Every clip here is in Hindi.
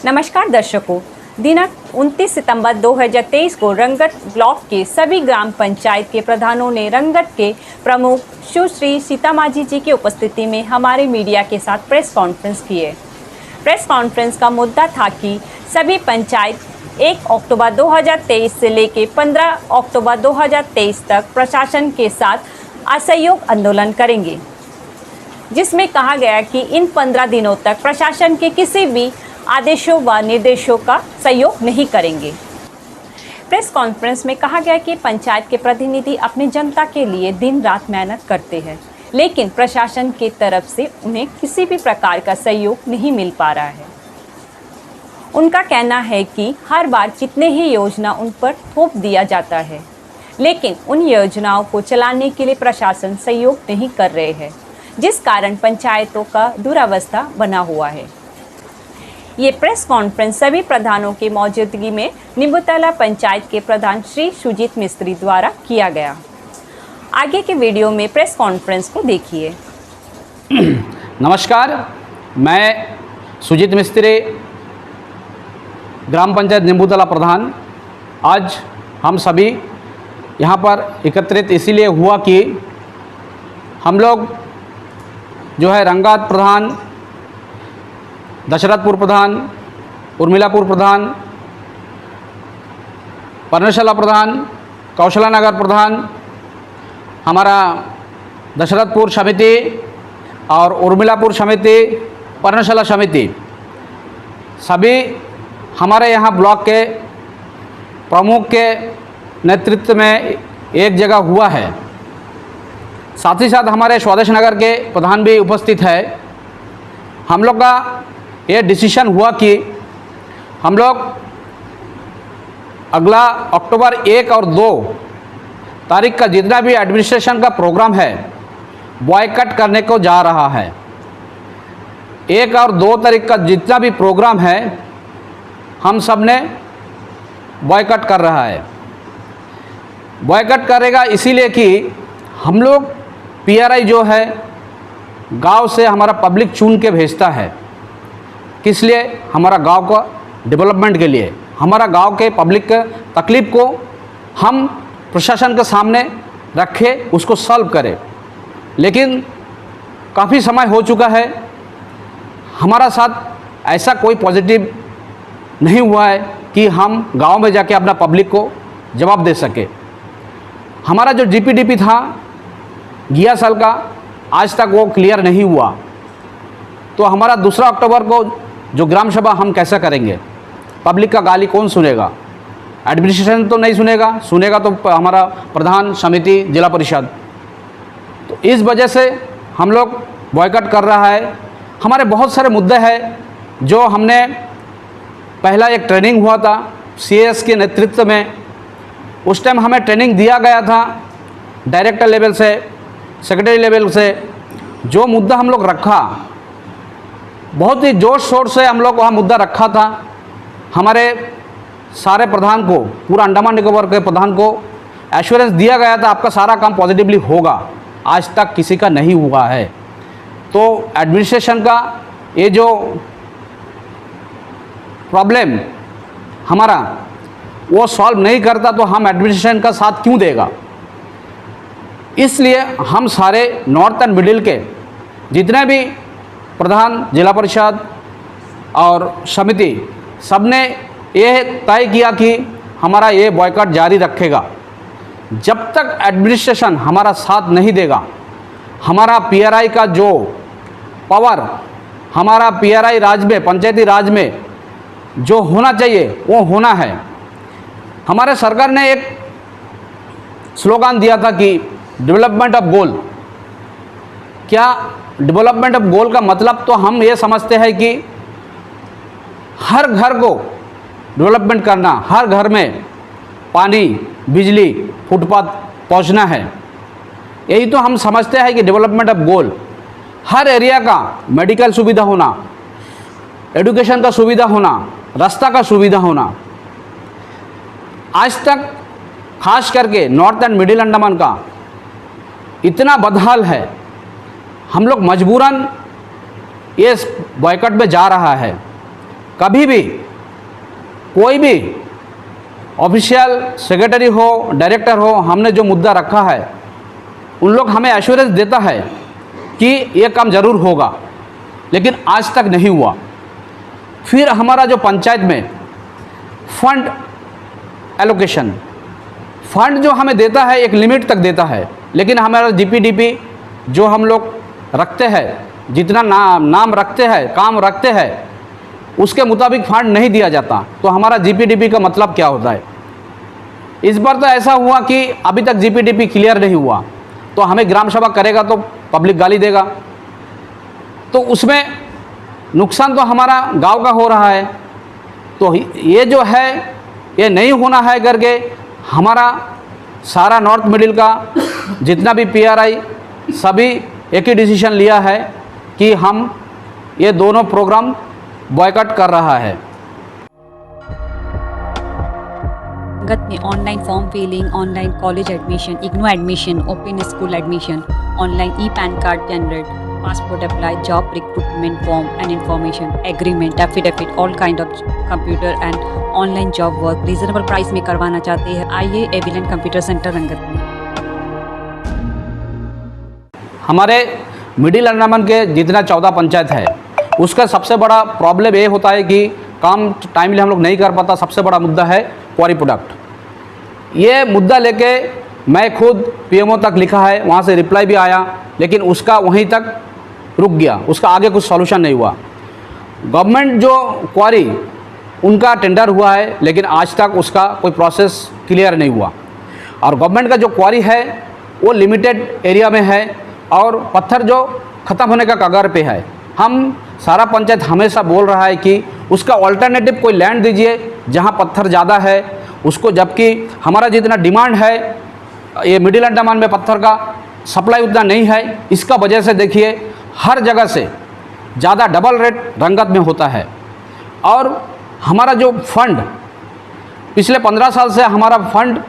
नमस्कार दर्शकों, दिनांक 29 सितंबर 2023 को रंगत ब्लॉक के सभी ग्राम पंचायत के प्रधानों ने रंगत के प्रमुख सुश्री सीता माझी जी की उपस्थिति में हमारे मीडिया के साथ प्रेस कॉन्फ्रेंस किए। प्रेस कॉन्फ्रेंस का मुद्दा था कि सभी पंचायत 1 अक्टूबर 2023 से लेकर 15 अक्टूबर 2023 तक प्रशासन के साथ असहयोग आंदोलन करेंगे, जिसमें कहा गया कि इन 15 दिनों तक प्रशासन के किसी भी आदेशों व निर्देशों का सहयोग नहीं करेंगे। प्रेस कॉन्फ्रेंस में कहा गया कि पंचायत के प्रतिनिधि अपनी जनता के लिए दिन रात मेहनत करते हैं, लेकिन प्रशासन की तरफ से उन्हें किसी भी प्रकार का सहयोग नहीं मिल पा रहा है। उनका कहना है कि हर बार कितने ही योजना उन पर थोप दिया जाता है, लेकिन उन योजनाओं को चलाने के लिए प्रशासन सहयोग नहीं कर रहे हैं, जिस कारण पंचायतों का दुरावस्था बना हुआ है। ये प्रेस कॉन्फ्रेंस सभी प्रधानों की मौजूदगी में निम्बूतला पंचायत के प्रधान श्री सुजीत मिस्त्री द्वारा किया गया। आगे के वीडियो में प्रेस कॉन्फ्रेंस को देखिए। नमस्कार, मैं सुजीत मिस्त्री, ग्राम पंचायत निम्बूतला प्रधान। आज हम सभी यहाँ पर एकत्रित इसीलिए हुआ कि हम लोग जो है रंगात प्रधान, दशरथपुर प्रधान, उर्मिलापुर प्रधान, पर्णशाला प्रधान, कौशला नगर प्रधान, हमारा दशरथपुर समिति और उर्मिलापुर समिति, पर्णशाला समिति, सभी हमारे यहाँ ब्लॉक के प्रमुख के नेतृत्व में एक जगह हुआ है। साथ ही साथ हमारे स्वदेश नगर के प्रधान भी उपस्थित है। हम लोग का ये डिसीजन हुआ कि हम लोग अगला अक्टूबर 1 और 2 तारीख का जितना भी एडमिनिस्ट्रेशन का प्रोग्राम है बॉयकट करने को जा रहा है। 1 और 2 तारीख का जितना भी प्रोग्राम है हम सब ने बॉयकट कर रहा है। बॉयकट करेगा इसीलिए कि हम लोग पीआरआई जो है गांव से हमारा पब्लिक चुन के भेजता है। किस लिए? हमारा गांव का डेवलपमेंट के लिए, हमारा गांव के पब्लिक के तकलीफ को हम प्रशासन के सामने रखे, उसको सॉल्व करें। लेकिन काफ़ी समय हो चुका है, हमारा साथ ऐसा कोई पॉजिटिव नहीं हुआ है कि हम गांव में जाके अपना पब्लिक को जवाब दे सके। हमारा जो जीपीडीपी था गया साल का, आज तक वो क्लियर नहीं हुआ। तो हमारा 2 अक्टूबर को जो ग्राम सभा हम कैसा करेंगे? पब्लिक का गाली कौन सुनेगा? एडमिनिस्ट्रेशन तो नहीं सुनेगा, सुनेगा तो हमारा प्रधान समिति, जिला परिषद। तो इस वजह से हम लोग बॉयकट कर रहा है। हमारे बहुत सारे मुद्दे हैं जो हमने पहला एक ट्रेनिंग हुआ था सीएस के नेतृत्व में, उस टाइम हमें ट्रेनिंग दिया गया था डायरेक्टर लेवल से, सेक्रेटरी लेवल से। जो मुद्दा हम लोग रखा, बहुत ही जोर शोर से हम लोग वहाँ मुद्दा रखा था। हमारे सारे प्रधान को, पूरा अंडमान निकोबार के प्रधान को एश्योरेंस दिया गया था आपका सारा काम पॉजिटिवली होगा। आज तक किसी का नहीं हुआ है। तो एडमिनिस्ट्रेशन का ये जो प्रॉब्लम हमारा वो सॉल्व नहीं करता तो हम एडमिनिस्ट्रेशन का साथ क्यों देगा? इसलिए हम सारे नॉर्थ एंड मिडिल के जितने भी प्रधान, जिला परिषद और समिति, सब ने ये तय किया कि हमारा ये बॉयकॉट जारी रखेगा जब तक एडमिनिस्ट्रेशन हमारा साथ नहीं देगा। हमारा पीआरआई का जो पावर, हमारा पीआरआई राज में, पंचायती राज में जो होना चाहिए वो होना है। हमारे सरकार ने एक स्लोगन दिया था कि डेवलपमेंट ऑफ गोल। क्या डेवलपमेंट ऑफ गोल का मतलब तो हम ये समझते हैं कि हर घर को डेवलपमेंट करना, हर घर में पानी, बिजली, फुटपाथ पहुंचना है। यही तो हम समझते हैं कि development of goal. Her area का मेडिकल सुविधा होना, एजुकेशन का सुविधा होना, रास्ता का सुविधा होना। आज तक खास करके नॉर्थ एंड मिडिल अंडमान का इतना बदहाल है, हम लोग मजबूरन ये बॉयकॉट में जा रहा है। कभी भी कोई भी ऑफिशियल सेक्रेटरी हो, डायरेक्टर हो, हमने जो मुद्दा रखा है उन लोग हमें एश्योरेंस देता है कि ये काम ज़रूर होगा, लेकिन आज तक नहीं हुआ। फिर हमारा जो पंचायत में फंड एलोकेशन, फंड जो हमें देता है एक लिमिट तक देता है, लेकिन हमारा जीपीडीपी जो हम लोग रखते हैं, जितना नाम रखते हैं, काम रखते हैं, उसके मुताबिक फंड नहीं दिया जाता। तो हमारा जीपीडीपी का मतलब क्या होता है? इस बार तो ऐसा हुआ कि अभी तक जीपीडीपी क्लियर नहीं हुआ, तो हमें ग्राम सभा करेगा तो पब्लिक गाली देगा, तो उसमें नुकसान तो हमारा गांव का हो रहा है। तो ये जो है ये नहीं होना है करके हमारा सारा नॉर्थ मिडिल का जितना भी पीआरआई सभी एक ही डिसीजन लिया है कि हम ये दोनों प्रोग्राम बॉयकॉट कर रहा है। संगत में online form filling, online college admission, IGNOU admission, open school admission, online e PAN card generate, passport apply, job recruitment form and information, agreement, affidavit, all kind of computer and online job work reasonable price में करवाना चाहते हैं। आइए एविलेंट कंप्यूटर सेंटर रंगत में। हमारे मिडिल अंडमान के जितना 14 पंचायत है उसका सबसे बड़ा प्रॉब्लम ये होता है कि काम टाइमली हम लोग नहीं कर पाता। सबसे बड़ा मुद्दा है क्वारी प्रोडक्ट। ये मुद्दा लेके मैं खुद पीएमओ तक लिखा है, वहाँ से रिप्लाई भी आया, लेकिन उसका वहीं तक रुक गया, उसका आगे कुछ सॉल्यूशन नहीं हुआ। गवर्नमेंट जो क्वारी उनका टेंडर हुआ है, लेकिन आज तक उसका कोई प्रोसेस क्लियर नहीं हुआ। और गवर्नमेंट का जो क्वारी है वो लिमिटेड एरिया में है और पत्थर जो ख़त्म होने का कगार पे है। हम सारा पंचायत हमेशा बोल रहा है कि उसका ऑल्टरनेटिव कोई लैंड दीजिए जहां पत्थर ज़्यादा है उसको, जबकि हमारा जितना डिमांड है ये मिडिल अंडमान में पत्थर का सप्लाई उतना नहीं है। इसका वजह से देखिए हर जगह से ज़्यादा डबल रेट रंगत में होता है। और हमारा जो फंड पिछले 15 साल से हमारा फंड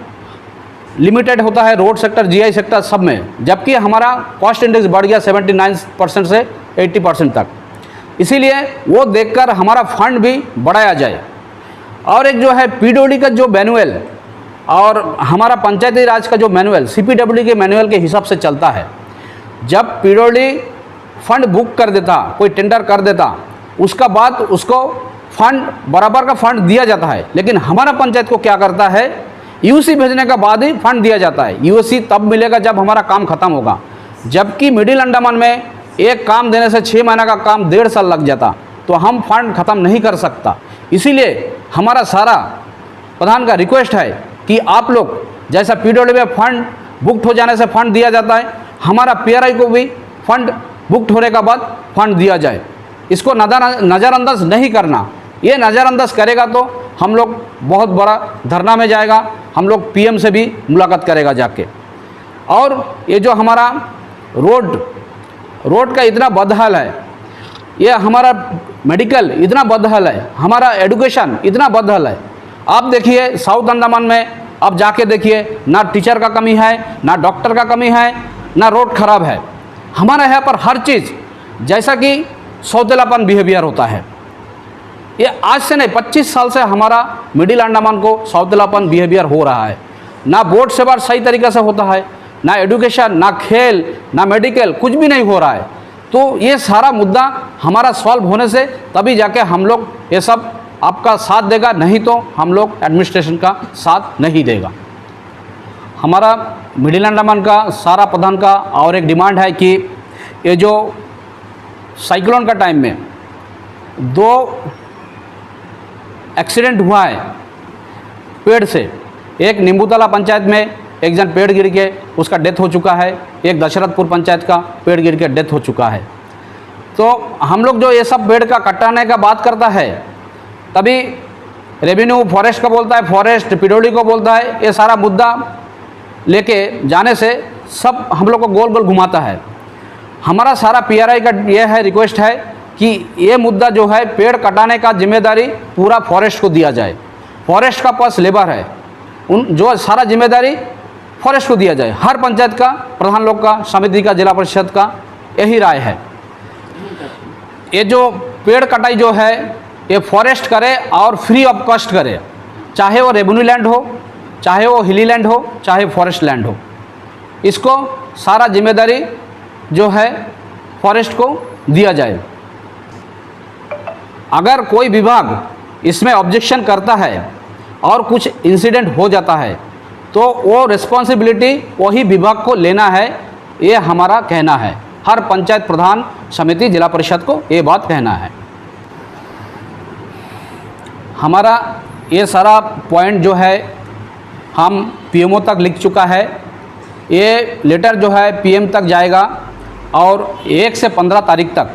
लिमिटेड होता है रोड सेक्टर, जीआई सेक्टर सब में, जबकि हमारा कॉस्ट इंडेक्स बढ़ गया 79% से 80% तक। इसीलिए वो देखकर हमारा फंड भी बढ़ाया जाए। और एक जो है पीडब्ल्यूडी का जो मैनुअल और हमारा पंचायती राज का जो मैनुअल सीपीडब्ल्यूडी के मैनुअल के हिसाब से चलता है। जब पीडब्ल्यूडी फंड बुक कर देता, कोई टेंडर कर देता, उसका बाद उसको फंड बराबर का फंड दिया जाता है। लेकिन हमारा पंचायत को क्या करता है, यूसी भेजने के बाद ही फंड दिया जाता है। यूसी तब मिलेगा जब हमारा काम खत्म होगा, जबकि मिडिल अंडमान में एक काम देने से 6 महीना का काम 1.5 साल लग जाता, तो हम फंड ख़त्म नहीं कर सकता। इसीलिए हमारा सारा प्रधान का रिक्वेस्ट है कि आप लोग जैसा पीडब्ल्यूडी में फंड बुकड हो जाने से फंड दिया जाता है, हमारा पीआरआई को भी फंड बुकड होने के बाद फंड दिया जाए। इसको नज़रअंदाज नहीं करना। ये नज़रअंदाज करेगा तो हम लोग बहुत बड़ा धरना में जाएगा, हम लोग पीएम से भी मुलाकात करेगा जाके। और ये जो हमारा रोड का इतना बदहाल है, ये हमारा मेडिकल इतना बदहाल है, हमारा एजुकेशन इतना बदहाल है। आप देखिए साउथ अंडमान में आप जाके देखिए, ना टीचर का कमी है, ना डॉक्टर का कमी है, ना रोड खराब है। हमारे यहाँ पर हर चीज़ जैसा कि सौतेलापन बिहेवियर होता है। ये आज से नहीं 25 साल से हमारा मिडिल अंडमान को सौतेलापन बिहेवियर हो रहा है। ना बोर्ड सेवा सही तरीके से होता है, ना एजुकेशन, ना खेल, ना मेडिकल, कुछ भी नहीं हो रहा है। तो ये सारा मुद्दा हमारा सॉल्व होने से तभी जाके हम लोग ये सब आपका साथ देगा, नहीं तो हम लोग एडमिनिस्ट्रेशन का साथ नहीं देगा। हमारा मिडिल अंडमान का सारा प्रधान का और एक डिमांड है कि ये जो साइक्लोन का टाइम में 2 एक्सीडेंट हुआ है पेड़ से। एक नींबूतला पंचायत में एक जन पेड़ गिर के उसका डेथ हो चुका है, एक दशरथपुर पंचायत का पेड़ गिर के डेथ हो चुका है। तो हम लोग जो ये सब पेड़ का कटाने का बात करता है, तभी रेवेन्यू फॉरेस्ट का बोलता है, फॉरेस्ट पीडब्ल्यूडी को बोलता है। ये सारा मुद्दा लेके जाने से सब हम लोग को गोल गोल घुमाता है। हमारा सारा पीआरआई का ये है रिक्वेस्ट है कि ये मुद्दा जो है पेड़ कटाने का जिम्मेदारी पूरा फॉरेस्ट को दिया जाए। फॉरेस्ट का पास लेबर है, उन जो सारा जिम्मेदारी फॉरेस्ट को दिया जाए। हर पंचायत का, प्रधान लोग का, समिति का, जिला परिषद का यही राय है। ये जो पेड़ कटाई जो है ये फॉरेस्ट करे और फ्री ऑफ कॉस्ट करे, चाहे वो रेवेन्यू लैंड हो, चाहे वो हिली लैंड हो, चाहे फॉरेस्ट लैंड हो। इसको सारा जिम्मेदारी जो है फॉरेस्ट को दिया जाए। अगर कोई विभाग इसमें ऑब्जेक्शन करता है और कुछ इंसिडेंट हो जाता है तो वो रिस्पॉन्सिबिलिटी वही विभाग को लेना है, ये हमारा कहना है। हर पंचायत प्रधान समिति जिला परिषद को ये बात कहना है। हमारा ये सारा पॉइंट जो है हम पीएमओ तक लिख चुका है। ये लेटर जो है पीएम तक जाएगा और 1 से 15 तारीख तक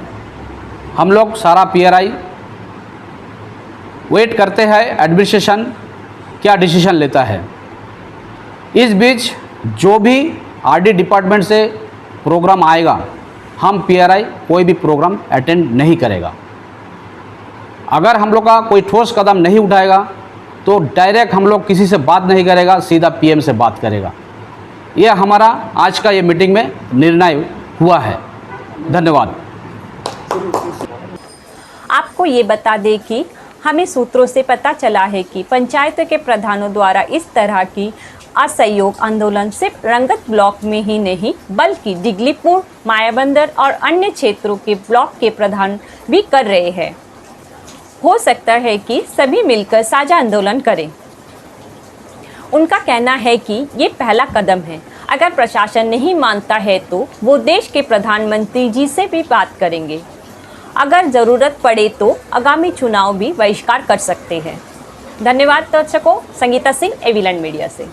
हम लोग सारा पीआरआई वेट करते हैं एडमिनिस्ट्रेशन क्या डिसीजन लेता है। इस बीच जो भी आरडी डिपार्टमेंट से प्रोग्राम आएगा, हम पीआरआई कोई भी प्रोग्राम अटेंड नहीं करेगा। अगर हम लोग का कोई ठोस कदम नहीं उठाएगा तो डायरेक्ट हम लोग किसी से बात नहीं करेगा, सीधा पीएम से बात करेगा। ये हमारा आज का ये मीटिंग में निर्णय हुआ है। धन्यवाद। आपको ये बता दें कि हमें सूत्रों से पता चला है कि पंचायतों के प्रधानों द्वारा इस तरह की असहयोग आंदोलन सिर्फ रंगत ब्लॉक में ही नहीं बल्कि डिगलीपुर, मायाबंदर और अन्य क्षेत्रों के ब्लॉक के प्रधान भी कर रहे हैं। हो सकता है कि सभी मिलकर साझा आंदोलन करें। उनका कहना है कि ये पहला कदम है। अगर प्रशासन नहीं मानता है तो वो देश के प्रधानमंत्री जी से भी बात करेंगे। अगर ज़रूरत पड़े तो आगामी चुनाव भी बहिष्कार कर सकते हैं। धन्यवाद दर्शकों। संगीता सिंह, एविलैंड मीडिया से।